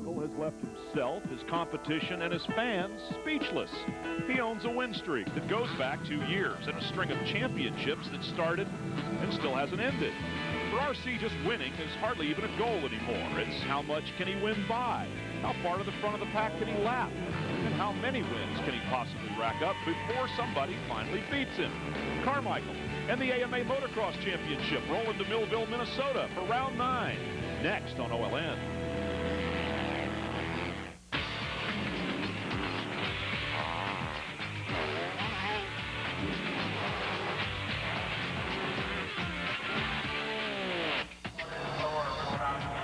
Carmichael has left himself, his competition, and his fans speechless. He owns a win streak that goes back 2 years and a string of championships that started and still hasn't ended. For RC, just winning is hardly even a goal anymore. It's how much can he win by, how far to the front of the pack can he lap, and how many wins can he possibly rack up before somebody finally beats him. Carmichael and the AMA Motocross Championship roll into Millville, Minnesota for round 9. Next on OLN.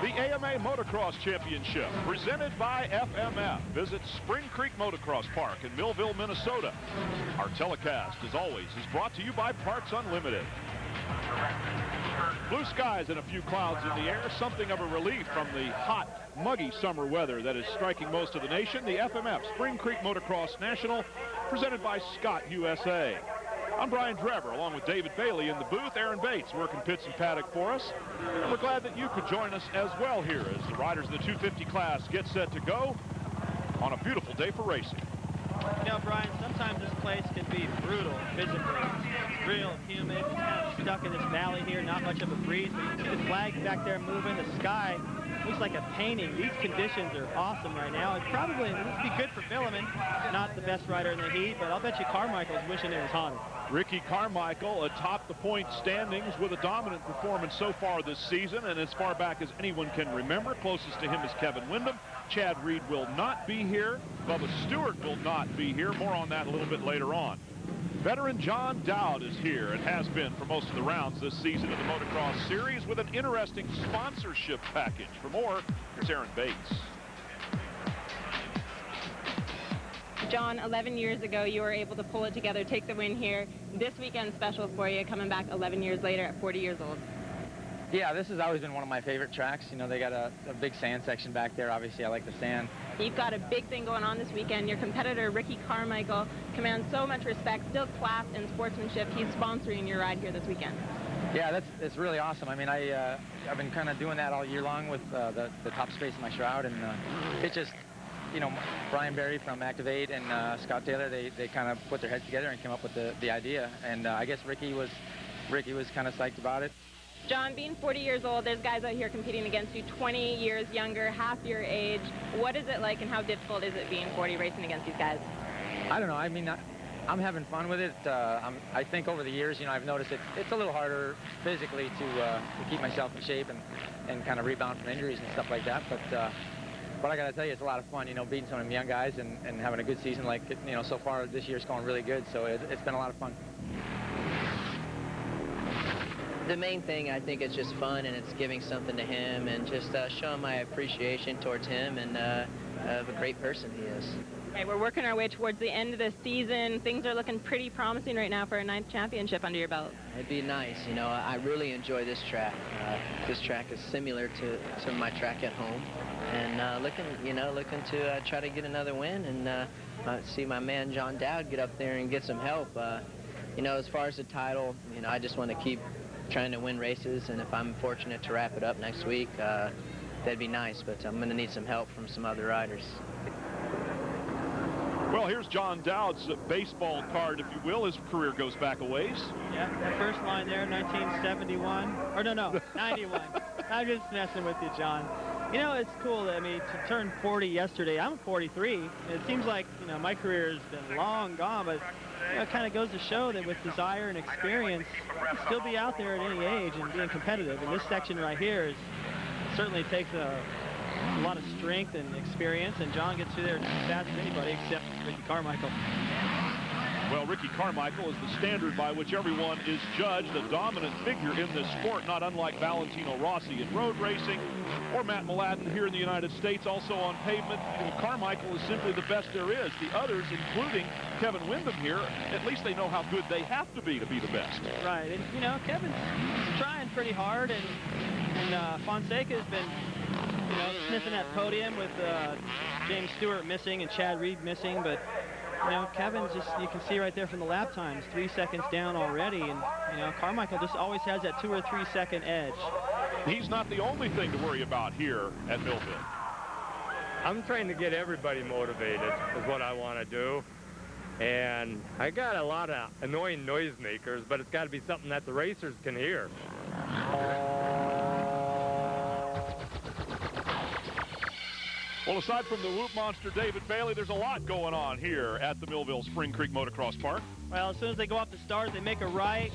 The AMA Motocross Championship, presented by FMF. Visit Spring Creek Motocross Park in Millville, Minnesota. Our telecast, as always, is brought to you by Parts Unlimited. Blue skies and a few clouds in the air, something of a relief from the hot, muggy summer weather that is striking most of the nation. The FMF Spring Creek Motocross National, presented by Scott USA. I'm Brian Drever, along with David Bailey in the booth. Aaron Bates working pits and paddock for us. And we're glad that you could join us as well here as the riders of the 250 class get set to go on a beautiful day for racing. You know, Brian, sometimes this place can be brutal physically. It's real humid. It's kind of stuck in this valley here, not much of a breeze. But you can see the flags back there moving. The sky looks like a painting. These conditions are awesome right now. It probably would be good for Milliman. Not the best rider in the heat, but I'll bet you Carmichael's wishing it was hotter. Ricky Carmichael atop the point standings with a dominant performance so far this season, and as far back as anyone can remember. Closest to him is Kevin Windham. Chad Reed will not be here. Bubba Stewart will not be here. More on that a little bit later on. Veteran John Dowd is here and has been for most of the rounds this season of the Motocross Series with an interesting sponsorship package. For more, here's Aaron Bates. John, 11 years ago, you were able to pull it together, take the win here. This weekend special for you, coming back 11 years later at 40 years old. Yeah, this has always been one of my favorite tracks. You know, they got a big sand section back there. Obviously, I like the sand. You've got a big thing going on this weekend. Your competitor, Ricky Carmichael, commands so much respect, still class and sportsmanship. He's sponsoring your ride here this weekend. Yeah, it's really awesome. I mean, I've been kind of doing that all year long with the top space in my shroud, and it's just, you know, Brian Berry from Activate and Scott Taylor, they kind of put their heads together and came up with the idea. And I guess Ricky was kind of psyched about it. John, being 40 years old, there's guys out here competing against you 20 years younger, half your age. What is it like and how difficult is it being 40 racing against these guys? I don't know. I mean, I'm having fun with it. I think over the years, you know, I've noticed it's a little harder physically to keep myself in shape and kind of rebound from injuries and stuff like that. But I got to tell you, it's a lot of fun, you know, beating some of them young guys and having a good season like, you know, so far this year's going really good. So it's been a lot of fun. The main thing, I think, is just fun, and it's giving something to him and just showing my appreciation towards him and of a great person he is. Okay, we're working our way towards the end of the season. Things are looking pretty promising right now for a 9th championship under your belt. It'd be nice. You know, I really enjoy this track. This track is similar to my track at home. And looking to try to get another win and see my man John Dowd get up there and get some help. You know, as far as the title, you know, I just want to keep trying to win races, and if I'm fortunate to wrap it up next week, that'd be nice, but I'm going to need some help from some other riders. Well, here's John Dowd's baseball card, if you will. His career goes back a ways. Yeah, that first line there, 1971. Or no, 91. I'm just messing with you, John. You know, it's cool. I mean, to turn 40 yesterday, I'm 43. It seems like, you know, my career has been long gone, but you know, it kind of goes to show that with desire and experience, you can still be out there at any age and being competitive. And this section right here certainly takes a lot of strength and experience, and John gets through there as fast as anybody except Ricky Carmichael. Well, Ricky Carmichael is the standard by which everyone is judged, a dominant figure in this sport, not unlike Valentino Rossi in road racing or Matt Mladen here in the United States, also on pavement. Carmichael is simply the best there is. The others, including Kevin Windham here, at least they know how good they have to be the best. Right, and you know, Kevin's trying pretty hard, and Fonseca's been, you know, sniffing that podium with James Stewart missing and Chad Reed missing, but you know, Kevin's just, you can see right there from the lap times, 3 seconds down already, and you know, Carmichael just always has that 2 or 3 second edge. He's not the only thing to worry about here at Millville. I'm trying to get everybody motivated is what I want to do. And I got a lot of annoying noisemakers, but it's got to be something that the racers can hear. Well, aside from the whoop monster David Bailey, there's a lot going on here at the Millville Spring Creek Motocross Park. Well, as soon as they go off the start, they make a right,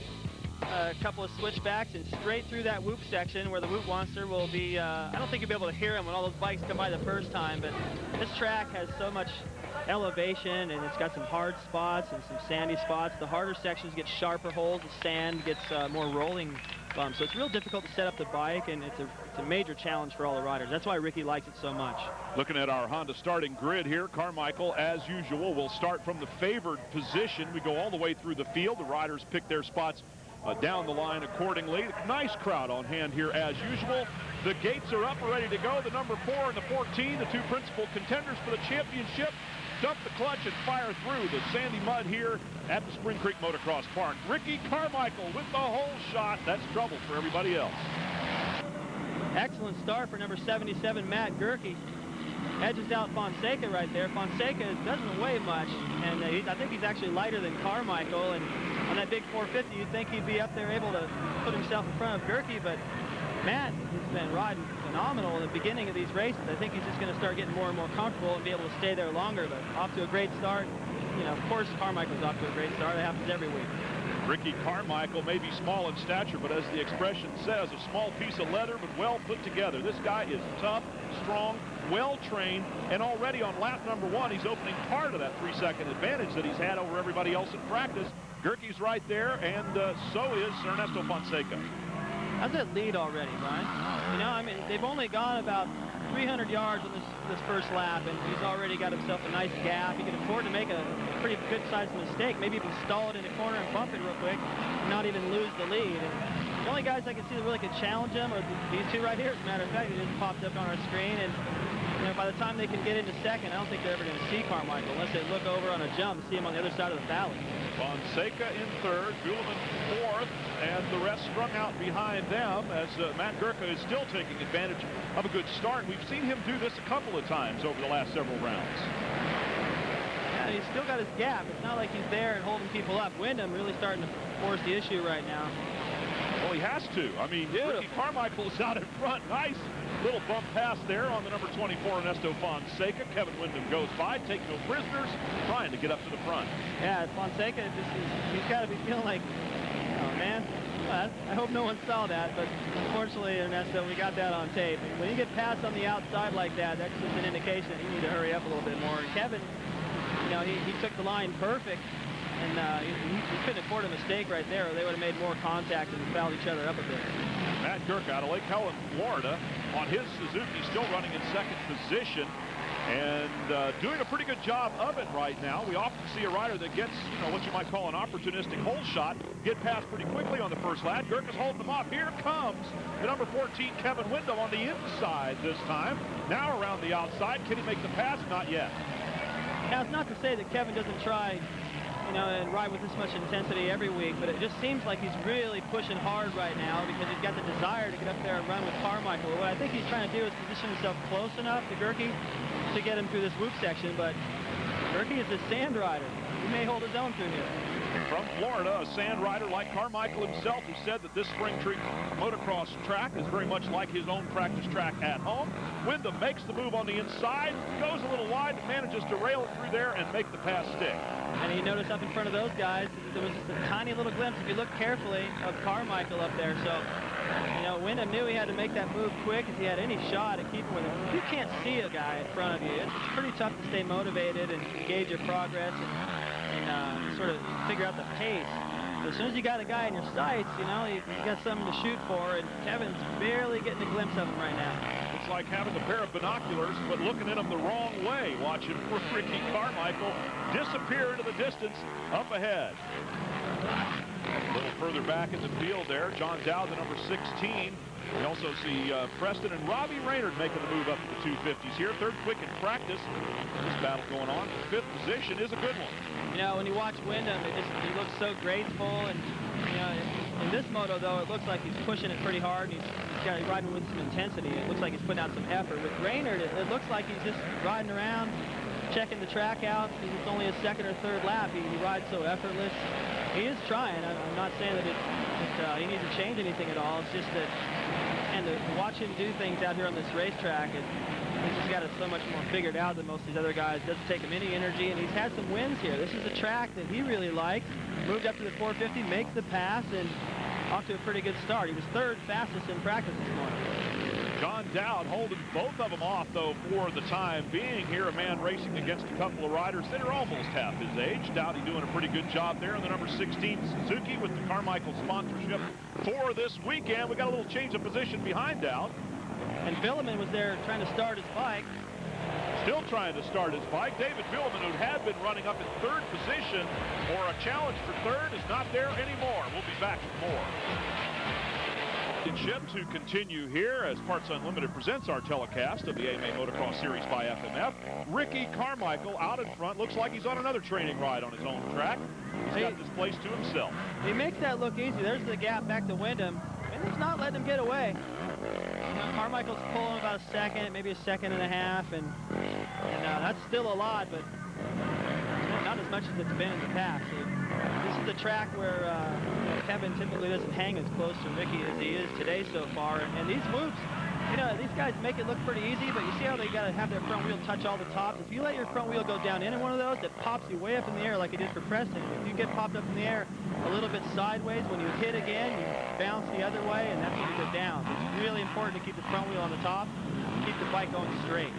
a couple of switchbacks, and straight through that whoop section where the whoop monster will be, I don't think you'll be able to hear him when all those bikes come by the first time, but this track has so much elevation, and it's got some hard spots and some sandy spots. The harder sections get sharper holes, the sand gets more rolling bumps. So it's real difficult to set up the bike, and it's a major challenge for all the riders. That's why Ricky likes it so much. Looking at our Honda starting grid here, Carmichael, as usual, will start from the favored position. We go all the way through the field. The riders pick their spots down the line accordingly. Nice crowd on hand here as usual. The gates are up, ready to go. The number 4 and the 14, the two principal contenders for the championship, dump the clutch and fire through the sandy mud here at the Spring Creek Motocross Park. Ricky Carmichael with the hole shot. That's trouble for everybody else. Excellent start for number 77, Matt Gerke. Edges out Fonseca right there. Fonseca doesn't weigh much, and I think he's actually lighter than Carmichael. And on that big 450, you'd think he'd be up there able to put himself in front of Gerke, but Matt has been riding phenomenal in the beginning of these races. I think he's just going to start getting more and more comfortable and be able to stay there longer, but off to a great start. You know, of course, Carmichael's off to a great start. It happens every week. Ricky Carmichael may be small in stature, but as the expression says, a small piece of leather, but well put together. This guy is tough, strong, well-trained, and already on lap number 1, he's opening part of that 3-second advantage that he's had over everybody else in practice. Gerke's right there, and so is Ernesto Fonseca. That's a lead already, Brian. You know, I mean, they've only gone about 300 yards on this first lap, and he's already got himself a nice gap. He can afford to make a pretty good-sized mistake, maybe even stall it in the corner and bump it real quick, and not even lose the lead. And the only guys I can see that really could challenge him are these two right here. As a matter of fact, they just popped up on our screen, and you know, by the time they can get into second, I don't think they're ever going to see Carmichael unless they look over on a jump and see him on the other side of the valley. Fonseca in third, Guleman fourth, and the rest strung out behind them as Matt Gerke is still taking advantage of a good start. We've seen him do this a couple of times over the last several rounds. Yeah, he's still got his gap. It's not like he's there and holding people up. Wyndham really starting to force the issue right now. Well, he has to. I mean, Ricky Carmichael is out in front. Nice little bump pass there on the number 24, Ernesto Fonseca. Kevin Wyndham goes by, take no prisoners, trying to get up to the front. Yeah, Fonseca, he's got to be feeling like, oh, man. Well, I hope no one saw that, but unfortunately, Ernesto, we got that on tape. And when you get passed on the outside like that, that's just an indication that you need to hurry up a little bit more. And Kevin, you know, he took the line perfect. And he couldn't afford a mistake right there, or they would have made more contact and fouled each other up a bit. Matt Gerke out of Lake Helen, Florida, on his Suzuki, still running in second position and doing a pretty good job of it right now. We often see a rider that gets, you know, what you might call an opportunistic hole shot, get past pretty quickly on the first lap. Gerke's holding them off. Here comes the number 14, Kevin Wyndham, on the inside this time. Now around the outside. Can he make the pass? Not yet. Now, it's not to say that Kevin doesn't try, you know, and ride with this much intensity every week, but it just seems like he's really pushing hard right now because he's got the desire to get up there and run with Carmichael. What I think he's trying to do is position himself close enough to Gerke to get him through this whoop section, but Gerke is a sand rider. He may hold his own through here. From Florida, a sand rider like Carmichael himself, who said that this Spring Creek motocross track is very much like his own practice track at home. Wyndham makes the move on the inside, goes a little wide, but manages to rail it through there and make the pass stick. And you notice up in front of those guys, there was just a tiny little glimpse, if you look carefully, of Carmichael up there. So, you know, Wyndham knew he had to make that move quick if he had any shot at keeping with him. If you can't see a guy in front of you, it's pretty tough to stay motivated and gauge your progress and sort of figure out the pace. But as soon as you got a guy in your sights, you know, you got something to shoot for, and Kevin's barely getting a glimpse of him right now. It's like having a pair of binoculars, but looking at them the wrong way, watching Ricky Carmichael disappear into the distance up ahead. A little further back in the field there, John Dowd, the number 16. We also see Preston and Robbie Raynard making the move up to the 250s here. Third quick in practice. This battle going on. Fifth position is a good one. You know, when you watch Wyndham, he looks so graceful, and you know, In this moto, though, it looks like he's pushing it pretty hard. He's riding with some intensity. It looks like he's putting out some effort. With Raynard, it looks like he's just riding around, checking the track out. It's only his second or third lap. He rides so effortless. He is trying. I'm not saying that he needs to change anything at all. It's just that, and to watch him do things out here on this racetrack, he's just got it so much more figured out than most of these other guys. It doesn't take him any energy, and he's had some wins here. This is a track that he really likes. Moved up to the 450, makes the pass, and off to a pretty good start. He was third fastest in practice this morning. John Dowd holding both of them off, though, for the time being here. A man racing against a couple of riders that are almost half his age. Dowdy doing a pretty good job there in the number 16 Suzuki with the Carmichael sponsorship for this weekend. We got a little change of position behind Dowd. And Villeman was there trying to start his bike. Still trying to start his bike. David Villeman, who had been running up in third position or a challenge for third, is not there anymore. We'll be back with more. To continue here as Parts Unlimited presents our telecast of the AMA Motocross Series by FMF. Ricky Carmichael out in front. Looks like he's on another training ride on his own track. He's got this place to himself. He makes that look easy. There's the gap back to Wyndham, and he's not letting him get away. Carmichael's pulling about a second, maybe a second and a half, and that's still a lot, but not as much as it's been in the past. This is the track where Kevin typically doesn't hang as close to Ricky as he is today so far. And these moves, these guys make it look pretty easy, but you see how they got to have their front wheel touch all the tops. If you let your front wheel go down into one of those, it pops you way up in the air like it did for Preston. If you get popped up in the air a little bit sideways, when you hit again, you bounce the other way, and that's when you go down. It's really important to keep the front wheel on the top, keep the bike going straight.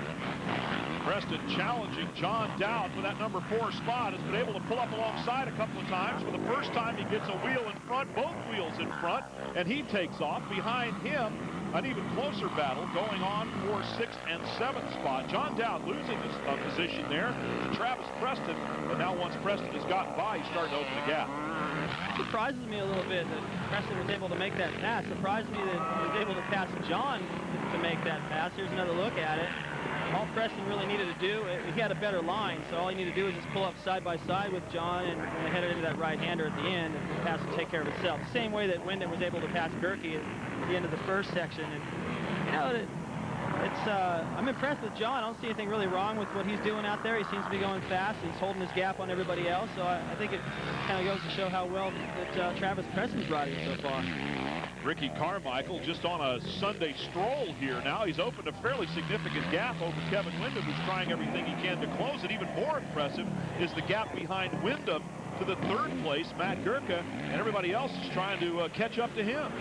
Preston challenging John Dowd for that number 4 spot. Has been able to pull up alongside a couple of times. For the first time, he gets a wheel in front, both wheels in front, and he takes off. Behind him, an even closer battle going on for 6th and 7th spot. John Dowd losing his position there to Travis Preston, but now once Preston has gotten by, he's starting to open the gap. It surprises me a little bit that Preston was able to make that pass. Surprised me that he was able to pass John to make that pass. Here's another look at it. All Preston really needed to do, he had a better line, so all he needed to do was just pull up side by side with John and head it into that right-hander at the end, and the pass would take care of itself. The same way that Wyndham was able to pass Gerke at the end of the first section. And I'm impressed with John. I don't see anything really wrong with what he's doing out there. He seems to be going fast. He's holding his gap on everybody else, so I think it kind of goes to show how well that Travis Preston's riding so far. Ricky Carmichael just on a Sunday stroll here now. He's opened a fairly significant gap over Kevin Wyndham, who's trying everything he can to close it. Even more impressive is the gap behind Wyndham to the 3rd place, Matt Gerke, and everybody else is trying to catch up to him.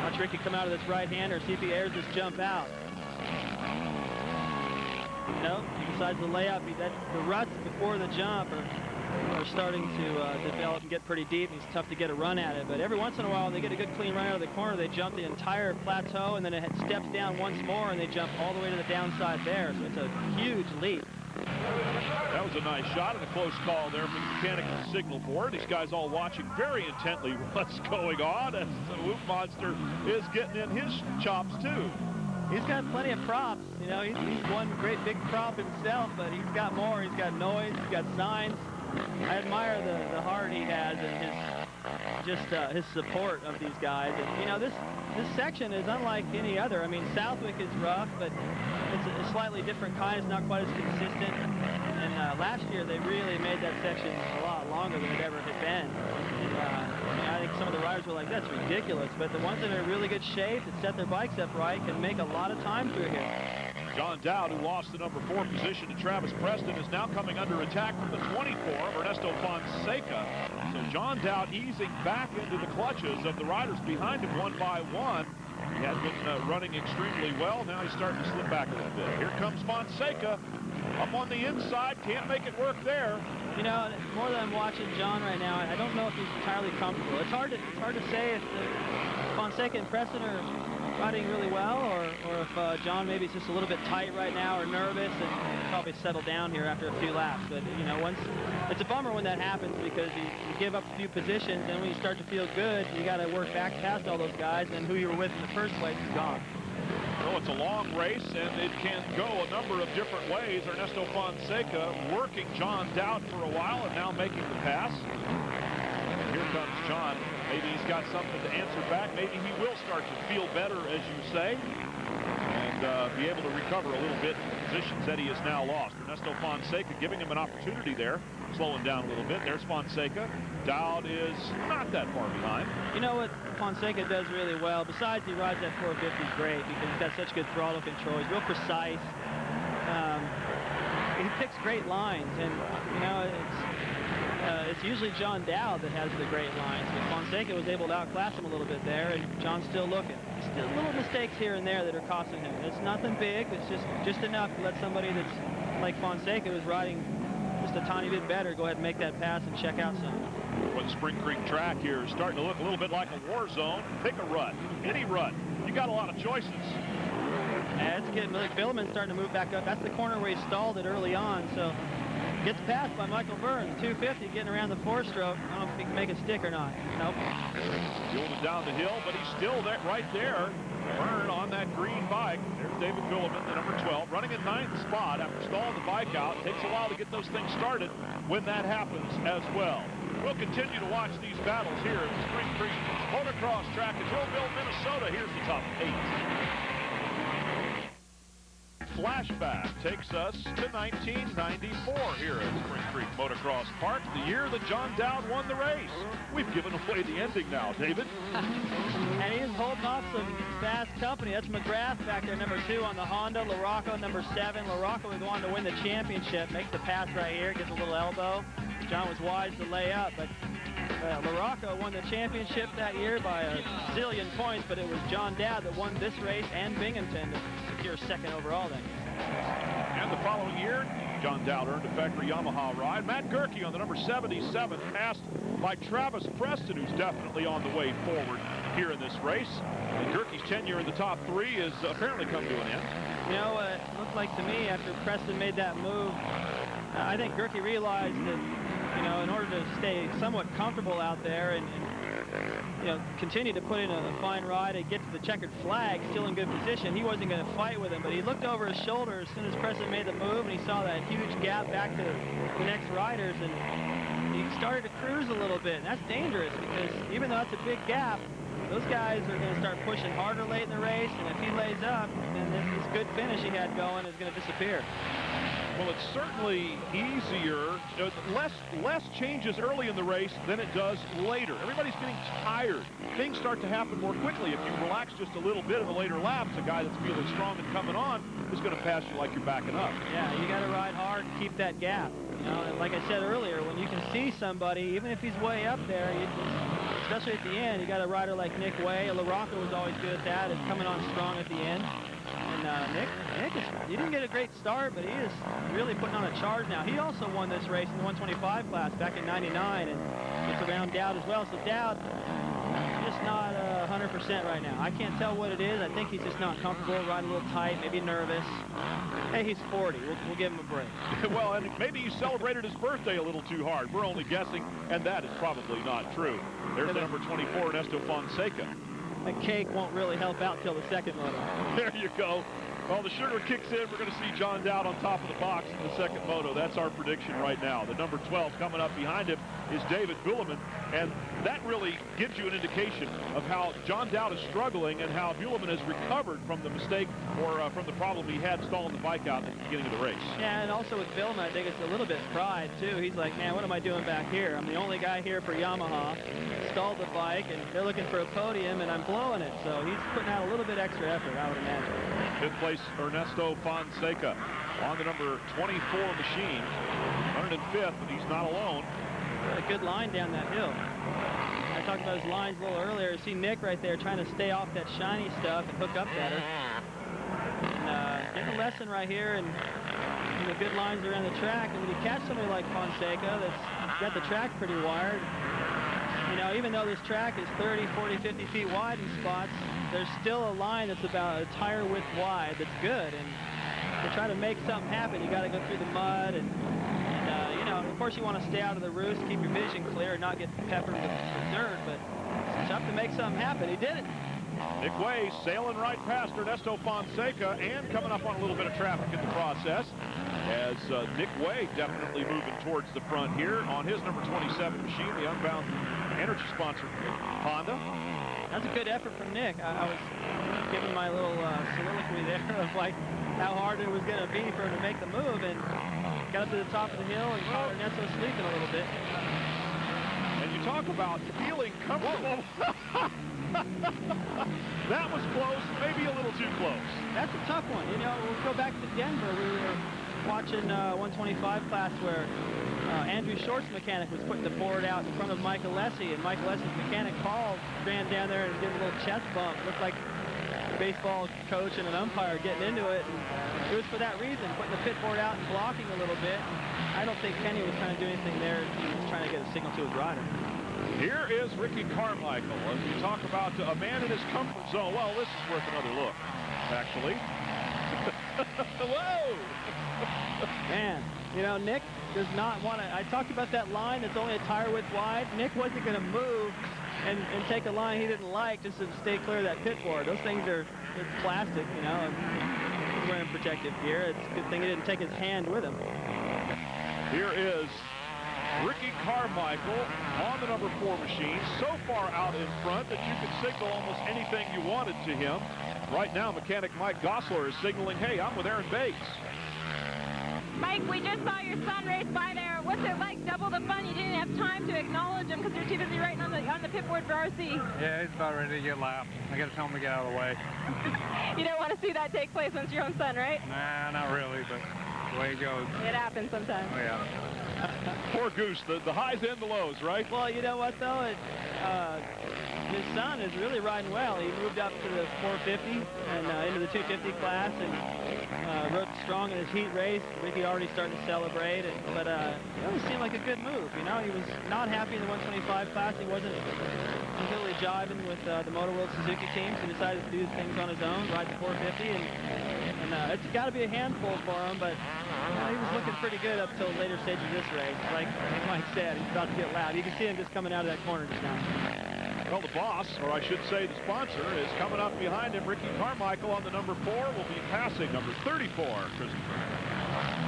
Watch Ricky come out of this right-hander, see if he airs this jump out. No, he decides to lay up. The ruts before the jump are starting to develop and get pretty deep, and it's tough to get a run at it. But every once in a while, they get a good clean run out of the corner. They jump the entire plateau, and then it steps down once more, and they jump all the way to the downside there. So it's a huge leap. That was a nice shot and a close call there from the mechanic at the signal board. These guys all watching very intently what's going on as the Whoop Monster is getting in his chops, too. He's got plenty of props. He's one great big prop himself, but he's got more. He's got noise. He's got signs. I admire the heart he has and his support of these guys. And, this section is unlike any other. I mean, Southwick is rough, but it's a slightly different kind. It's not quite as consistent. And last year, they really made that section a lot longer than it ever had been. I think some of the riders were like, that's ridiculous. But the ones that are in really good shape, that set their bikes up right, can make a lot of time through here. John Dowd, who lost the number 4 position to Travis Preston, is now coming under attack from the 24 of Ernesto Fonseca. So John Dowd easing back into the clutches of the riders behind him one by one. He had been running extremely well. Now he's starting to slip back a little bit. Here comes Fonseca up on the inside. Can't make it work there. More than I'm watching John right now, I don't know if he's entirely comfortable. It's hard to say if Fonseca and Preston are riding really well, or if John maybe is just a little bit tight right now or nervous and probably settle down here after a few laps. But it's a bummer when that happens, because you give up a few positions, and when you start to feel good, you got to work back past all those guys, and who you were with in the first place is gone. Well, it's a long race, and it can go a number of different ways. Ernesto Fonseca working John Dowd for a while and now making the pass. Here comes John. Maybe he's got something to answer back. Maybe he will start to feel better, as you say, and be able to recover a little bit in the positions that he has now lost. Ernesto Fonseca giving him an opportunity there, slowing down a little bit. There's Fonseca. Dowd is not that far behind. You know what Fonseca does really well, besides he rides that 450 great because he's got such good throttle control. He's real precise. He picks great lines, and you know it's usually John Dowd that has the great lines, but Fonseca was able to outclass him a little bit there, and John's still looking. Still little mistakes here and there that are costing him. It's nothing big. It's just enough to let somebody that's like Fonseca, who's riding just a tiny bit better, go ahead and make that pass and check out some. Well, the Spring Creek track here is starting to look a little bit like a war zone. Pick a rut, any rut. You got a lot of choices. And it's getting Billiman's starting to move back up. That's the corner where he stalled it early on. So gets passed by Michael Burns. 250 getting around the four-stroke. I don't know if he can make it stick or not. Nope. Fueled down the hill, but he's still there, right there. Burn on that green bike. There's David Billiman, the number 12, running in 9th spot after stalling the bike out. Takes a while to get those things started when that happens as well. We'll continue to watch these battles here at the Spring Creek Motocross track in Millville, Minnesota. Here's the top 8. Flashback takes us to 1994 here at Spring Creek Motocross Park, the year that John Dowd won the race. We've given away the ending now, David. And he's holding off some fast company. That's McGrath back there, number 2 on the Honda. LaRocco, number 7. LaRocco would go on to win the championship. Makes the pass right here, gets a little elbow. John was wise to lay up, but LaRocco won the championship that year by a zillion points, but it was John Dowd that won this race and Binghamton to secure 2nd overall that year. And the following year, John Dowd earned a factory Yamaha ride. Matt Gerke on the number 77, passed by Travis Preston, who's definitely on the way forward here in this race. And Gerke's tenure in the top 3 has apparently come to an end. You know, it looked like to me after Preston made that move, I think Gerke realized that, you know, in order to stay somewhat comfortable out there and you know, continue to put in a fine ride and get to the checkered flag, still in good position, he wasn't going to fight with him. But he looked over his shoulder as soon as Preston made the move, and he saw that huge gap back to the next riders, and he started to cruise a little bit. And that's dangerous because even though that's a big gap, those guys are going to start pushing harder late in the race, and if he lays up, then this good finish he had going is going to disappear. Well, it's certainly easier, less changes early in the race than it does later. Everybody's getting tired. Things start to happen more quickly. If you relax just a little bit in the later laps, a guy that's feeling strong and coming on is going to pass you like you're backing up. Yeah, you got to ride hard and keep that gap. You know, and like I said earlier, when you can see somebody, even if he's way up there, especially at the end, you got a rider like Nick Way. LaRocco was always good at that, is coming on strong at the end. And Nick he didn't get a great start, but he is really putting on a charge now. He also won this race in the 125 class back in '99, and gets around Dowd as well. So Dowd just not 100% right now. I can't tell what it is. I think he's just not comfortable, riding a little tight, maybe nervous. Hey, he's 40. We'll give him a break. Well, and maybe he celebrated his birthday a little too hard. We're only guessing, and that is probably not true. There's the number 24, Ernesto Fonseca. A cake won't really help out till the second moto. There you go. Well, the sugar kicks in. We're going to see John Dowd on top of the box in the second moto. That's our prediction right now. The number 12 coming up behind him is David Billiman, and that really gives you an indication of how John Dowd is struggling and how Billiman has recovered from the mistake or from the problem he had stalling the bike out at the beginning of the race. Yeah, and also with Billiman, I think it's a little bit pride, too. He's like, man, what am I doing back here? I'm the only guy here for Yamaha. Stalled the bike, and they're looking for a podium, and I'm blowing it. So he's putting out a little bit extra effort, I would imagine. Fifth place, Ernesto Fonseca on the number 24 machine. 105th, and he's not alone. Got a good line down that hill. I talked about his lines a little earlier. See Nick right there trying to stay off that shiny stuff and hook up better. And getting a lesson right here, and the good lines around the track. And when you catch somebody like Fonseca that's got the track pretty wired, you know, even though this track is 30, 40, 50 feet wide in spots, there's still a line that's about a tire width wide that's good. And to try to make something happen, you got to go through the mud and you know, of course you want to stay out of the roost, keep your vision clear, and not get peppered with dirt, but it's tough to make something happen. He did it. Nick Way sailing right past Ernesto Fonseca and coming up on a little bit of traffic in the process as Nick Way definitely moving towards the front here on his number 27 machine, the unbound energy sponsor, Honda. That's a good effort from Nick. I was giving my little soliloquy there of like how hard it was going to be for him to make the move, and got up to the top of the hill and caught Ernesto sleeping a little bit. And you talk about feeling comfortable. That was close, maybe a little too close. That's a tough one. You know, we'll go back to Denver. We were watching 125 class where Andrew Short's mechanic was putting the board out in front of Mike Alessi, and Mike Alessi's mechanic Paul ran down there and did a little chest bump. Looked like a baseball coach and an umpire getting into it. And it was for that reason, putting the pit board out and blocking a little bit. I don't think Kenny was trying to do anything there. He was trying to get a signal to his rider. Here is Ricky Carmichael as we talk about a man in his comfort zone. Well, this is worth another look, actually. Whoa! Man, you know, Nick does not want to. I talked about that line that's only a tire width wide. Nick wasn't going to move and take a line he didn't like just to stay clear of that pit board. Those things are plastic, you know. He's wearing protective gear. It's a good thing he didn't take his hand with him. Here is Ricky Carmichael on the number 4 machine, so far out in front that you could signal almost anything you wanted to him. Right now, mechanic Mike Gosler is signaling, hey, I'm with Aaron Bates. Mike, we just saw your son race by there. What's it like? Double the fun. You didn't have time to acknowledge him because you're too busy writing on the pit board for RC. Yeah, he's about ready to get lapped. I got to tell him to get out of the way. You don't want to see that take place once your own son, right? Nah, not really, but the way it goes. It happens sometimes. Oh, yeah. Poor Goose, the highs and the lows, right? Well, you know what, though? His son is really riding well. He moved up to the 450 and into the 250 class and rode strong in his heat race. Ricky already starting to celebrate, but it seemed like a good move. You know, he was not happy in the 125 class. He wasn't completely jiving with the Motor World Suzuki team, so he decided to do things on his own, ride the 450, and it's got to be a handful for him, but he was looking pretty good up till later stage of this race. Like Mike said, he's about to get loud. You can see him just coming out of that corner just now. Well, the boss, or I should say the sponsor, is coming up behind him. Ricky Carmichael on the number 4 will be passing number 34, Christopher.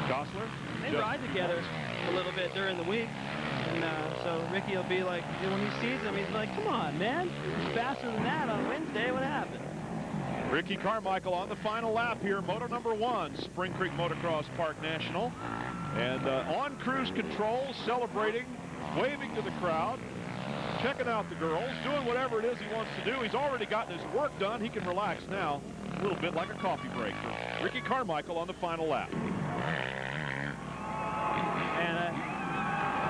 Gosler? They ride together a little bit during the week. And so Ricky will be like, when he sees him, he's like, come on, man. Faster than that on Wednesday. What happened? Ricky Carmichael on the final lap here, moto number 1, Spring Creek Motocross Park National. And on cruise control, celebrating, waving to the crowd, checking out the girls, doing whatever it is he wants to do. He's already gotten his work done. He can relax now, a little bit like a coffee break for Ricky Carmichael on the final lap. And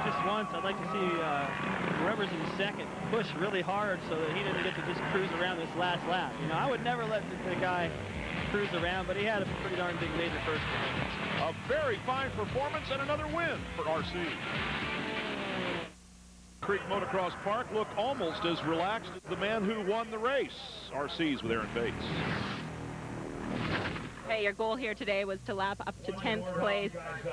just once, I'd like to see whoever's in second push really hard so that he didn't get to just cruise around this last lap. You know, I would never let the guy cruise around, but he had a pretty darn big lead the first one. A very fine performance and another win for RC. Creek Motocross Park look almost as relaxed as the man who won the race. RC's with Aaron Bates. Hey, your goal here today was to lap up to 10th place.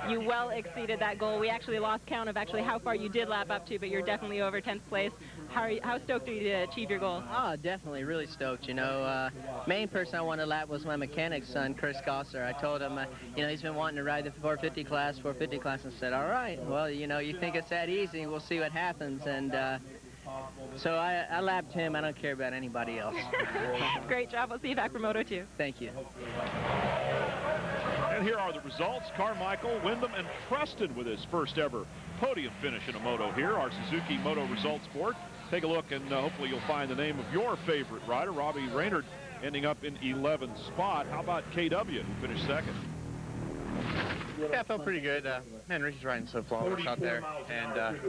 You well exceeded that goal. We actually lost count of actually how far you did lap up to, but you're definitely over 10th place. How stoked are you to achieve your goal? Oh, definitely, really stoked. You know, main person I wanted to lap was my mechanic's son, Chris Gosser. I told him, you know, he's been wanting to ride the 450 class, and said, all right, well, you know, you think it's that easy, we'll see what happens. And so I lapped him. I don't care about anybody else. Great job. We'll see you back for Moto 2. Thank you. And here are the results. Carmichael, Wyndham, and Preston with his first ever podium finish in a moto here. Our Suzuki Moto Results Board. Take a look, and hopefully you'll find the name of your favorite rider. Robbie Raynard ending up in 11th spot. How about KW, who finished second? Yeah, I felt pretty good. Man, Ricky's riding so flawless out there, and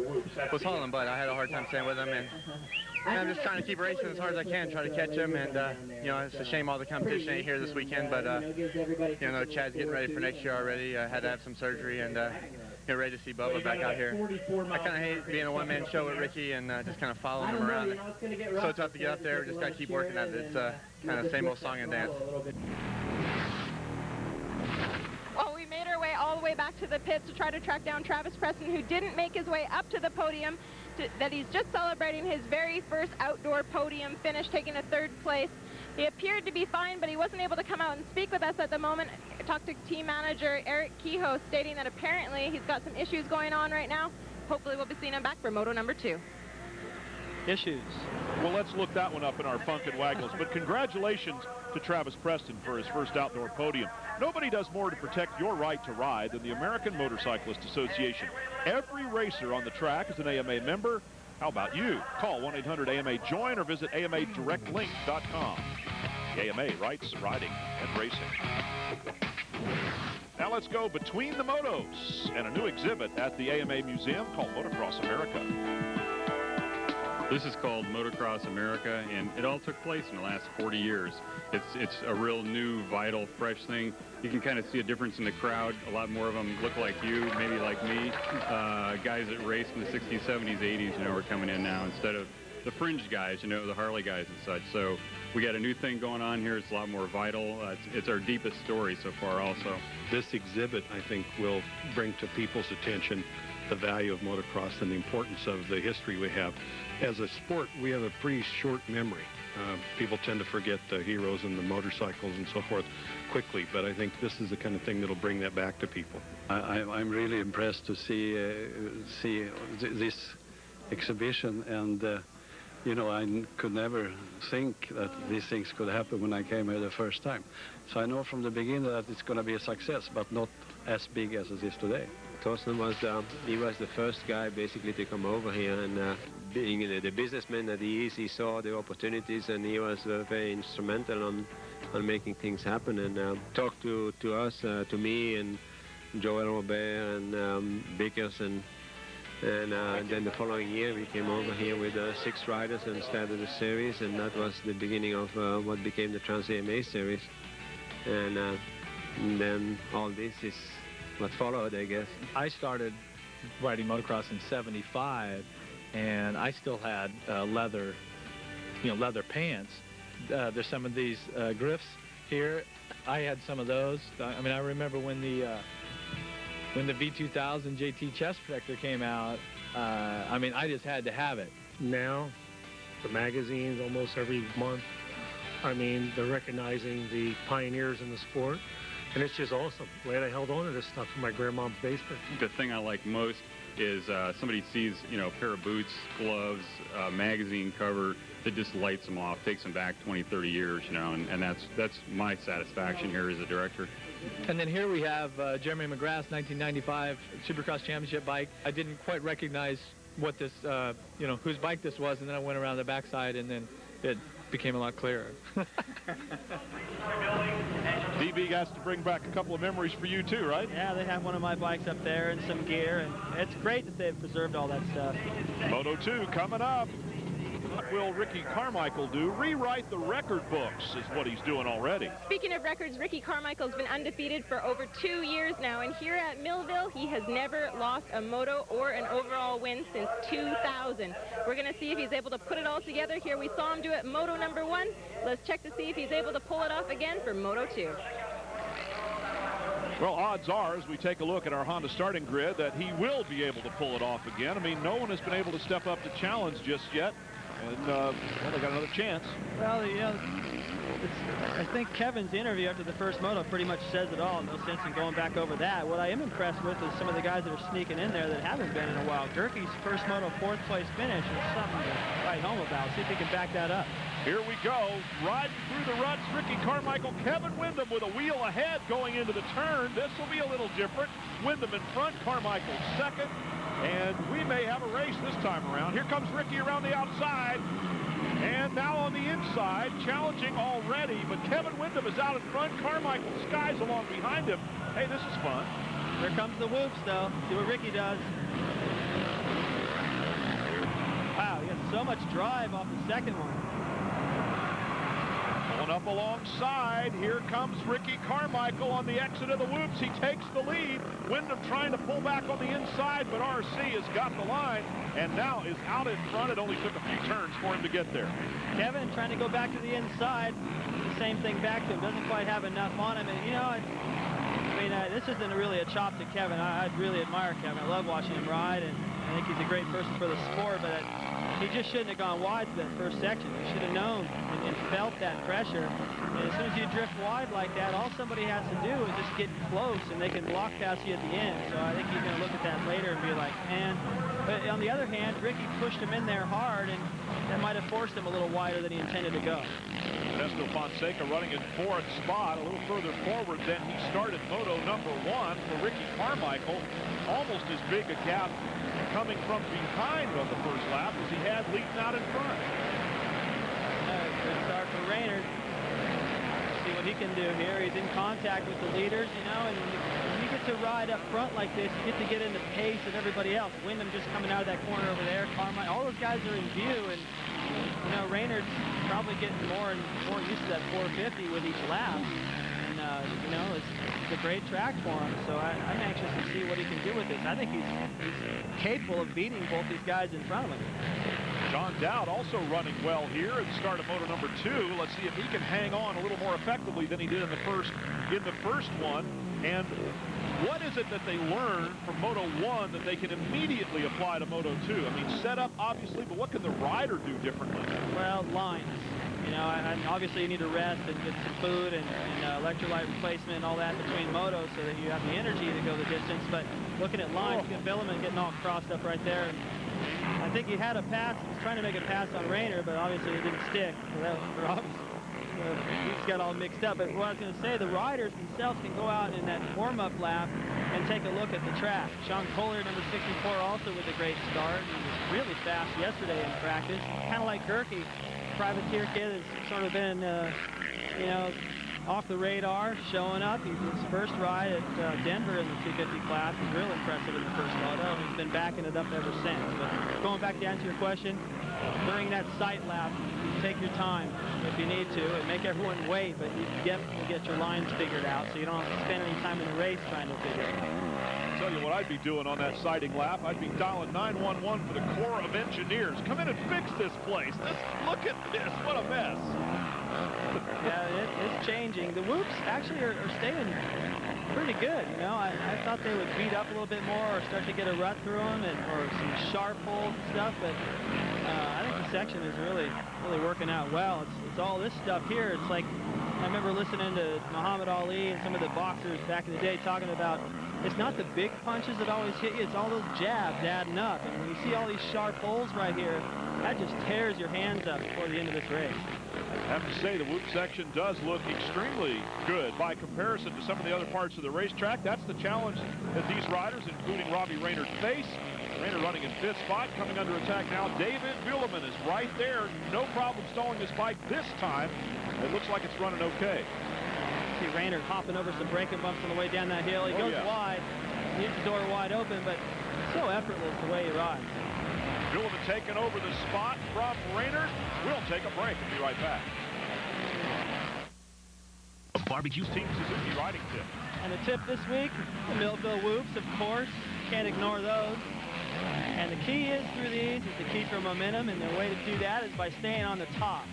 was hauling, but I had a hard time staying with him, and I'm just trying to keep racing as hard as I can, try to catch him, and you know, it's a shame all the competition ain't here this weekend, but you know, Chad's getting ready for next year already. Had to have some surgery, and get ready to see Bubba back out here. I kind of hate being a one-man show with Ricky and just kind of following him around. It's so tough to get out there. We just got to keep working at it. It's kind of same old song and dance. Well, we made our way all the way back to the pits to try to track down Travis Preston, who didn't make his way up to the podium, that he's just celebrating his very first outdoor podium finish, taking a 3rd place. He appeared to be fine, but he wasn't able to come out and speak with us at the moment. I talked to team manager Eric Kehoe, stating that apparently he's got some issues going on right now. Hopefully we'll be seeing him back for Moto number 2. issues. Well, let's look that one up in our Funk and Waggles. But congratulations to Travis Preston for his first outdoor podium. Nobody does more to protect your right to ride than the American Motorcyclist Association. Every racer on the track is an AMA member. How about you? Call 1-800-AMA-JOIN or visit AMADirectLink.com. The AMA writes riding and racing. Now let's go between the motos and a new exhibit at the AMA Museum called Motocross America. This is called Motocross America, and it all took place in the last 40 years. It's a real new, vital, fresh thing. You can kind of see a difference in the crowd. A lot more of them look like you, maybe like me. Guys that raced in the 60s, 70s, 80s, you know, are coming in now instead of the fringe guys, you know, the Harley guys and such. So we got a new thing going on here. It's a lot more vital. It's our deepest story so far also. This exhibit, I think, will bring to people's attention the value of motocross and the importance of the history we have. As a sport, we have a pretty short memory. People tend to forget the heroes and the motorcycles and so forth quickly, but I think this is the kind of thing that'll bring that back to people. I'm really impressed to see this exhibition, and you know, I could never think that these things could happen when I came here the first time. So I know from the beginning that it's going to be a success, but not as big as it is today. Torsten was the first guy basically to come over here, and being the businessman that he is, he saw the opportunities, and he was very instrumental on making things happen, and talked to us, to me and Joel Robert and Bickers, and then the following year we came over here with 6 riders and started a series, and that was the beginning of what became the Trans-AMA series, and then all this is what followed, I guess. I started riding motocross in '75, and I still had leather pants. There's some of these griffs here. I had some of those. I mean, I remember when the V2000 JT chest protector came out. I mean, I just had to have it. Now, the magazines almost every month. I mean, they're recognizing the pioneers in the sport. And it's just awesome. Glad I held on to this stuff in my grandma's basement. The thing I like most is somebody sees, you know, a pair of boots, gloves, magazine cover that just lights them off, takes them back 20, 30 years, you know, and that's my satisfaction here as a director. And then here we have Jeremy McGrath's 1995 Supercross Championship bike. I didn't quite recognize what this, you know, whose bike this was, and then I went around the backside, and then it became a lot clearer. DB has to bring back a couple of memories for you too, right? Yeah, they have one of my bikes up there and some gear, and it's great that they've preserved all that stuff. Moto 2 coming up. What will Ricky Carmichael do? Rewrite the record books is what he's doing already. Speaking of records, Ricky Carmichael's been undefeated for over 2 years now, and here at Millville, he has never lost a moto or an overall win since 2000. We're going to see if he's able to put it all together. Here we saw him do it Moto number 1. Let's check to see if he's able to pull it off again for Moto 2. Well, odds are, as we take a look at our Honda starting grid, that he will be able to pull it off again. I mean, no one has been able to step up to challenge just yet. And, well, they got another chance. Well, you know, I think Kevin's interview after the first moto pretty much says it all. No sense in going back over that. What I am impressed with is some of the guys that are sneaking in there that haven't been in a while. Gerke's first moto 4th place finish is something to write home about. See if he can back that up. Here we go. Riding through the ruts, Ricky Carmichael, Kevin Windham with a wheel ahead going into the turn. This will be a little different. Windham in front, Carmichael second. And we may have a race this time around. Here comes Ricky around the outside. And now on the inside, challenging already. But Kevin Windham is out in front. Carmichael skies along behind him. Hey, this is fun. Here comes the whoops, though. See what Ricky does. Wow, he got so much drive off the second one. Pulling up alongside. Here comes Ricky Carmichael on the exit of the whoops. He takes the lead. Windham trying to pull back on the inside, but RC has got the line and now is out in front. It only took a few turns for him to get there. Kevin trying to go back to the inside. The same thing back to him. Doesn't quite have enough on him. And, you know, I mean, this isn't really a chop to Kevin. I really admire Kevin. I love watching him ride, and I think he's a great person for the sport, but he just shouldn't have gone wide to that first section. He should have known and felt that pressure. And as soon as you drift wide like that, all somebody has to do is just get close, and they can block past you at the end. So I think he's going to look at that later and be like, man, But on the other hand, Ricky pushed him in there hard, and that might have forced him a little wider than he intended to go. Modesto Fonseca running in 4th spot, a little further forward than he started Moto number 1 for Ricky Carmichael. Almost as big a gap coming from behind on the first lap as he had leading out in front. Good start for Raynard. See what he can do here. He's in contact with the leaders, you know, and when you get to ride up front like this, you get to get in the pace of everybody else. Wyndham just coming out of that corner over there. Carmichael, all those guys are in view, and you know, Raynard's probably getting more and more used to that 450 with each lap. And you know, it's a great track for him. So I'm anxious to see what he can do with this. I think he's capable of beating both these guys in front of him. John Dowd also running well here at the start of Moto number 2. Let's see if he can hang on a little more effectively than he did in the first one. And what is it that they learned from Moto 1 that they can immediately apply to Moto 2? I mean, setup, obviously, but what can the rider do differently? Well, lines. You know, and obviously you need to rest and get some food and electrolyte replacement and all that between motos so that you have the energy to go the distance. But looking at lines, you get Billiman getting all crossed up right there. And I think he had a pass. He was trying to make a pass on Raynard, but obviously it didn't stick. So he's got all mixed up. But what I was going to say, the riders themselves can go out in that warm-up lap and take a look at the track. Sean Kohler, number 64, also with a great start. He was really fast yesterday in practice. Kind of like Gerke. Privateer kid has sort of been, you know, off the radar, showing up. His first ride at Denver in the 250 class was real impressive in the first moto. He's been backing it up ever since. But going back to answer your question, during that sight lap, take your time if you need to and make everyone wait, but you definitely get your lines figured out so you don't have to spend any time in the race trying to figure it out. I'll tell you what I'd be doing on that sighting lap. I'd be dialing 911 for the Corps of Engineers. Come in and fix this place. Look at this. What a mess. Yeah, it's changing. The whoops actually are staying pretty good. You know, I thought they would beat up a little bit more or start to get a rut through them or some sharp holes and stuff, but I think the section is really working out well. It's all this stuff here. It's like, I remember listening to Muhammad Ali and some of the boxers back in the day talking about it's not the big punches that always hit you, it's all those jabs adding up. And when you see all these sharp holes right here, that just tears your hands up before the end of this race. I have to say the whoop section does look extremely good by comparison to some of the other parts of the racetrack. That's the challenge that these riders, including Robbie Raynard, face. Raynard running in 5th spot, coming under attack now. David Vuillemin is right there. No problem stalling his bike this time. It looks like it's running okay. See Raynard hopping over some braking bumps on the way down that hill. He goes wide, leaves the door wide open, but so effortless the way he rides. Vuillemin taking over the spot from Raynard. We'll take a break and be right back. A Barbecue Team Suzuki riding tip. And the tip this week, the Millville whoops, of course. Can't ignore those. And the key is through these is to keep your momentum, and the way to do that is by staying on the tops.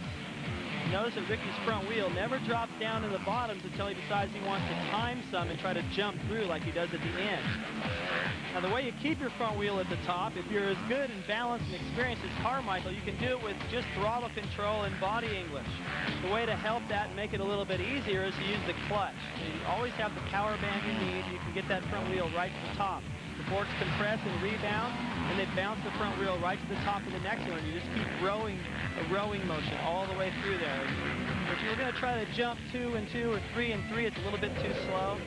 Notice that Ricky's front wheel never drops down to the bottoms until he decides he wants to time some and try to jump through like he does at the end. Now, the way you keep your front wheel at the top, if you're as good and balanced and experienced as Carmichael, you can do it with just throttle control and body English. The way to help that and make it a little bit easier is to use the clutch. You always have the power band you need. You can get that front wheel right to the top. The forks compress and rebound, and they bounce the front wheel right to the top of the next one. You just keep rowing, a rowing motion all the way through there. If you were going to try to jump 2 and 2 or 3 and 3, it's a little bit too slow.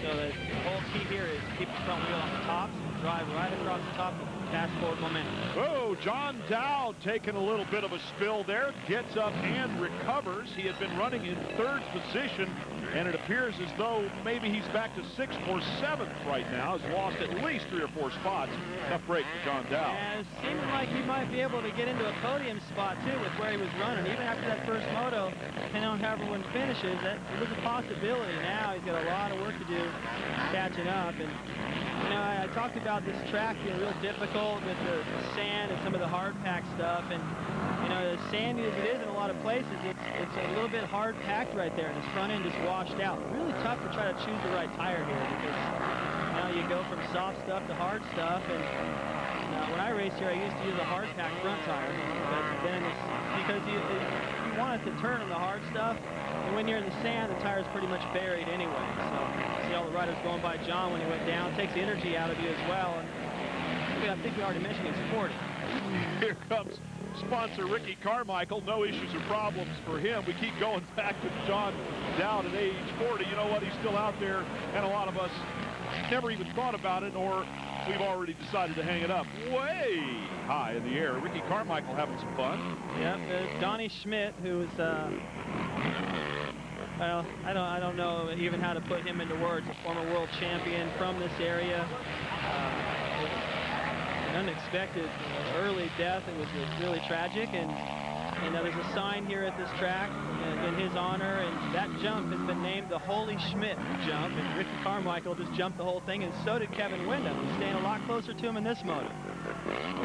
So the whole key here is keep the front wheel on the tops and drive right across the top with fast forward momentum. Oh, John Dowd taking a little bit of a spill there, gets up and recovers. He had been running in 3rd position, and it appears as though maybe he's back to 6th or 7th right now. Has lost at least 3 or 4 spots. Tough break for John Dowd. And it's seeming like he might be able to get into a podium spot, too, with where he was running. Even after that first moto, depending on how everyone finishes, that was a possibility. Now he's got a lot of work to do catching up. And you know, I talked about this track being real difficult with the sand and some of the hard pack stuff. And you know, as sandy as it is in a lot of places, it's a little bit hard packed right there, and his front end is washed out. Really tough to try to choose the right tire here because now you go from soft stuff to hard stuff. And when I raced here, I used to use a hard pack front tire, but then because you want it to turn on the hard stuff, and when you're in the sand, the tire's pretty much buried anyway. So see all the riders going by John when he went down. It takes the energy out of you as well. And I think we already mentioned he's 40. Here comes sponsor Ricky Carmichael. No issues or problems for him. We keep going back to John Dowd at age 40. You know what? He's still out there, and a lot of us never even thought about it, or we've already decided to hang it up way high in the air. Ricky Carmichael having some fun. Yeah, Donnie Schmidt, who is, well, I don't know even how to put him into words. A former world champion from this area. An unexpected early death. It was really tragic, and there's a sign here at this track in his honor, and that jump has been named the Holy Schmidt jump, and Ricky Carmichael just jumped the whole thing, and so did Kevin Windham. He's staying a lot closer to him in this moto.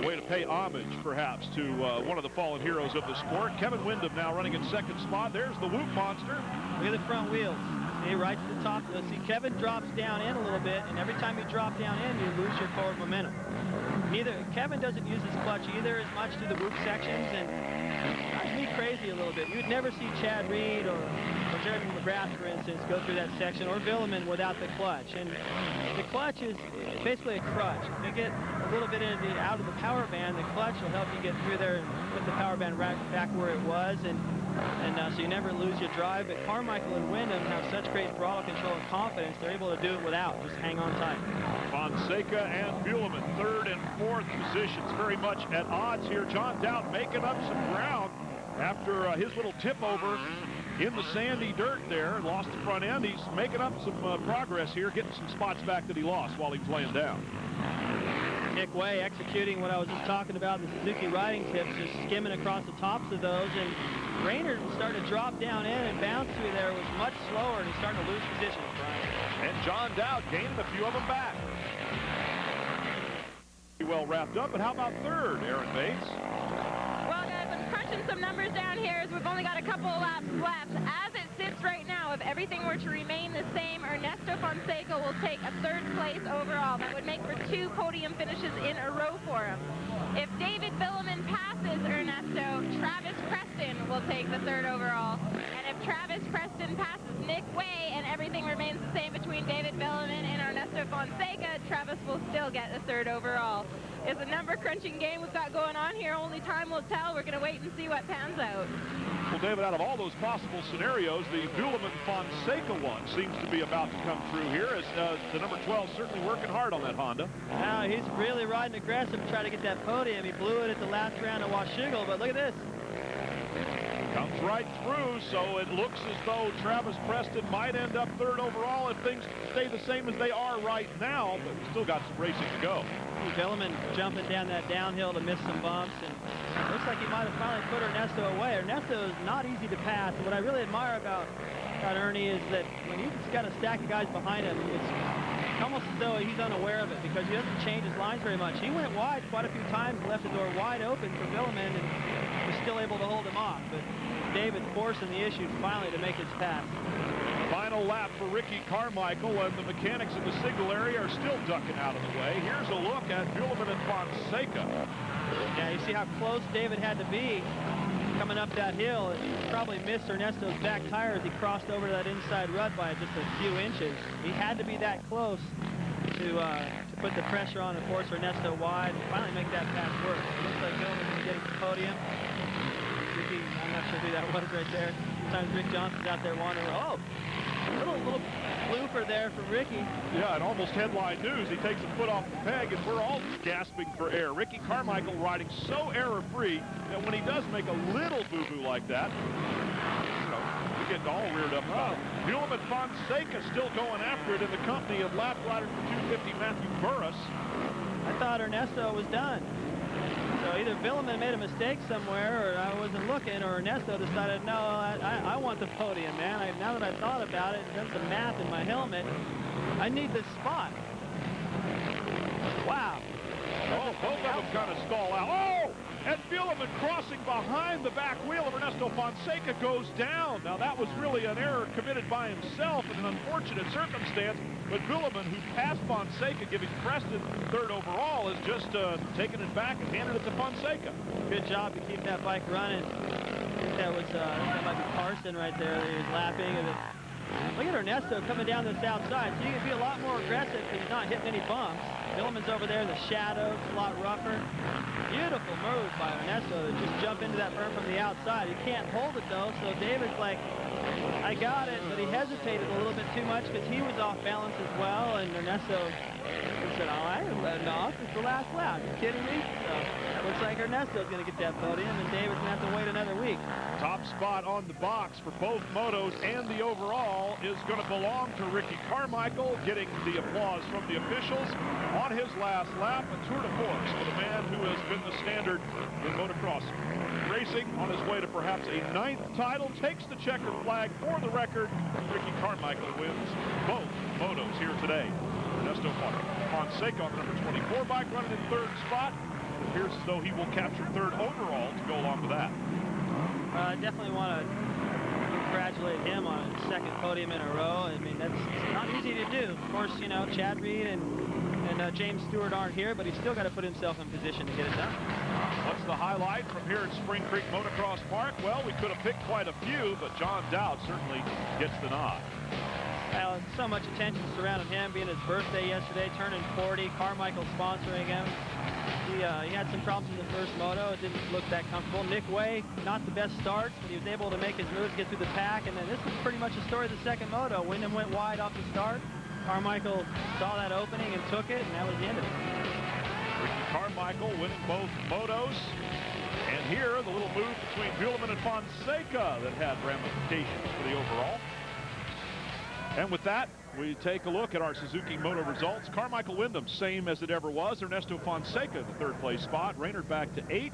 A way to pay homage, perhaps, to one of the fallen heroes of the sport. Kevin Windham now running in second spot. There's the Whoop Monster. Look at the front wheels. See, right to the top. See, Kevin drops down in a little bit, and every time you drop down in, you lose your forward momentum. Kevin doesn't use his clutch either as much through the whoop sections, and drives me crazy a little bit. You'd never see Chad Reed or Jeremy McGrath, for instance, go through that section, or Villeman without the clutch. And the clutch is basically a crutch. If you get a little bit out of the power band, the clutch will help you get through there and put the power band right back where it was, and so you never lose your drive. But Carmichael and Windham have such great throttle control and confidence, they're able to do it without. Just hang on tight. Fonseca and Buhlmann, third and fourth positions, very much at odds here. John Dowd making up some ground after his little tip over in the sandy dirt there, lost the front end. He's making up some progress here, getting some spots back that he lost while he was laying down. Nick Way executing what I was just talking about, the Suzuki riding tips, just skimming across the tops of those, and Raynard started to drop down in and bounce through there. Was much slower, and he's starting to lose position, Brian. And John Dowd gaining a few of them back. Well wrapped up, but how about third, Aaron Bates? Well, guys, I'm crunching some numbers down here as we've only got a couple of laps left. As it sits right now, if everything were to remain the same, Ernesto Fonseca will take a third place overall. That would make for 2 podium finishes in a row for him. If David Villeman passes Ernesto, Travis Preston will take the third overall. And if Travis Preston passes Nick Way and everything remains the same between David Villeman and Ernesto Fonseca, Travis will still get the third overall. It's a number crunching game we've got going on here. Only time will tell. We're going to wait and see what pans out. Well, David, out of all those possible scenarios, the Buhlmann-Fonseca one seems to be about to come through here, as the number 12 certainly working hard on that Honda. Now he's really riding aggressive to try to get that podium. He blew it at the last round of Washougal, but look at this. Comes right through, so it looks as though Travis Preston might end up third overall if things stay the same as they are right now, but we've still got some racing to go. Villeman jumping down that downhill to miss some bumps, and it looks like he might have finally put Ernesto away. Ernesto is not easy to pass, and what I really admire about Ernie is that when he's got a stack of guys behind him, it's almost as though he's unaware of it because he doesn't change his lines very much. He went wide quite a few times, left the door wide open for Villeman, and was still able to hold him off. But David forcing the issue finally to make his pass. Final lap for Ricky Carmichael, and the mechanics in the signal area are still ducking out of the way. Here's a look at Buhlmann and Fonseca. Yeah, you see how close David had to be coming up that hill. He probably missed Ernesto's back tire as he crossed over that inside rut by just a few inches. He had to be that close to put the pressure on and force Ernesto wide and finally make that pass work. It looks like Buhlmann is getting the podium. Ricky, I'm not sure who that was right there. Sometimes Rick Johnson's out there wandering. Oh, little blooper there for Ricky. Yeah, and almost headline news. He takes a foot off the peg, and we're all gasping for air. Ricky Carmichael riding so error-free that when he does make a little boo-boo like that, you know, we get all reared up. Buhlmann Fonseca still going after it in the company of lap rider for 250 Matthew Burris. I thought Ernesto was done. So either Villeman made a mistake somewhere, or I wasn't looking, or Ernesto decided, no, I want the podium, man. Now that I've thought about it and done some math in my helmet, I need this spot. Wow. Oh, both of them kind of stall out. Oh! And Villeman crossing behind the back wheel of Ernesto Fonseca goes down. Now, that was really an error committed by himself in an unfortunate circumstance. But Villeman, who passed Fonseca, giving Preston third overall, has just taken it back and handed it to Fonseca. Good job to keep that bike running. I think that was that might be Carson right there. He was lapping, and Look at Ernesto coming down this outside. So you can be a lot more aggressive because he's not hitting any bumps. Millman's over there in the shadows, a lot rougher. Beautiful move by Ernesto to just jump into that berm from the outside. He can't hold it though, so David's like, I got it, but he hesitated a little bit too much because he was off balance as well, and Ernesto said, oh, I am letting off. It's the last lap. You kidding me? So looks like Ernesto's going to get that podium, and David's going to have to wait another week. Top spot on the box for both motos and the overall is going to belong to Ricky Carmichael, getting the applause from the officials on his last lap. A tour de force for the man who has been the standard in motocross racing, on his way to perhaps a 9th title. Takes the checkered flag for the record. Ricky Carmichael wins both motos here today. Ernesto Fonseca on the number 24 bike running in 3rd spot. It appears as though he will capture 3rd overall to go along with that. I definitely want to congratulate him on his 2nd podium in a row. I mean, that's not easy to do. Of course, you know, Chad Reed and James Stewart aren't here, but he's still got to put himself in position to get it done. What's the highlight from here at Spring Creek Motocross Park? Well, we could have picked quite a few, but John Dowd certainly gets the nod. Well, so much attention surrounding him, being his birthday yesterday, turning 40, Carmichael sponsoring him. He had some problems in the first moto. It didn't look that comfortable. Nick Way, not the best starts, but he was able to make his moves, get through the pack, and then this was pretty much the story of the 2nd moto. Wyndham went wide off the start. Carmichael saw that opening and took it, and that was the end of it. Ricky Carmichael winning both motos. And here, the little move between Buhlmann and Fonseca that had ramifications for the overall. And with that, we take a look at our Suzuki Moto results. Carmichael Wyndham, same as it ever was. Ernesto Fonseca, the 3rd place spot. Raynard back to 8th.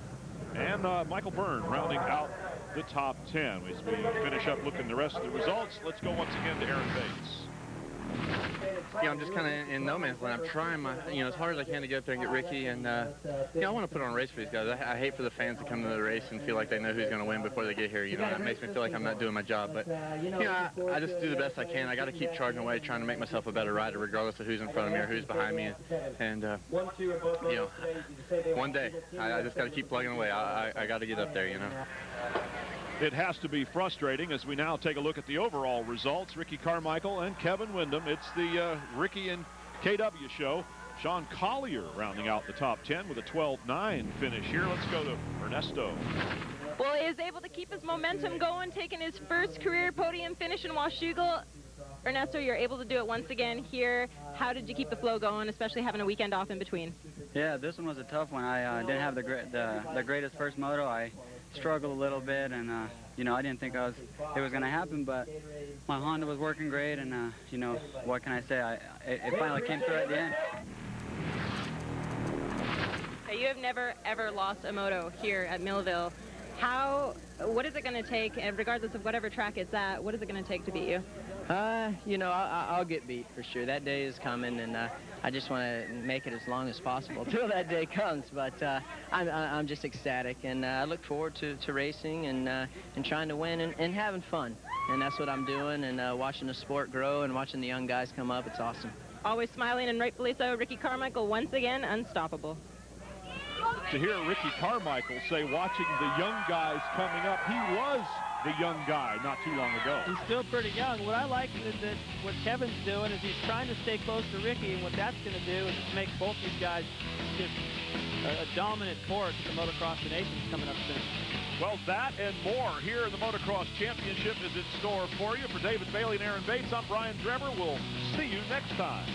And Michael Byrne rounding out the top 10. As we finish up looking at the rest of the results, let's go once again to Aaron Bates. Yeah, I'm just kind of in no man's land. I'm trying as hard as I can to get up there and get Ricky, and I want to put on a race for these guys. I hate for the fans to come to the race and feel like they know who's going to win before they get here. You know, it makes me feel like I'm not doing my job. But I just do the best I can. I got to keep charging away, trying to make myself a better rider, regardless of who's in front of me or who's behind me. And one day I just got to keep plugging away. I got to get up there. You know. It has to be frustrating as we now take a look at the overall results. Ricky Carmichael and Kevin Wyndham. It's the Ricky and KW show. Sean Collier rounding out the top 10 with a 12-9 finish here. Let's go to Ernesto. Well, he is able to keep his momentum going, taking his first career podium finish in Washougal. Ernesto, you're able to do it once again here. How did you keep the flow going, especially having a weekend off in between? Yeah, this one was a tough one. I didn't have the greatest first moto. I struggled a little bit, and I didn't think it was going to happen, but my Honda was working great, and what can I say? It finally came through at the end. You have never ever lost a moto here at Millville. What is it going to take, and regardless of whatever track it's at, what is it going to take to beat you? I'll get beat for sure. That day is coming, and I just want to make it as long as possible till that day comes. But I'm just ecstatic, and I look forward to racing and trying to win and having fun. And that's what I'm doing, and watching the sport grow and watching the young guys come up. It's awesome. Always smiling, and rightfully so. Ricky Carmichael, once again, unstoppable. To hear Ricky Carmichael say, watching the young guys coming up, he was the young guy not too long ago. He's still pretty young. What I like is that what Kevin's doing is he's trying to stay close to Ricky, and what that's going to do is just make both these guys just a dominant force at the Motocross of Nations coming up soon. Well, that and more here in the Motocross Championship is in store for you. For David Bailey and Aaron Bates, I'm Brian Drever. We'll see you next time.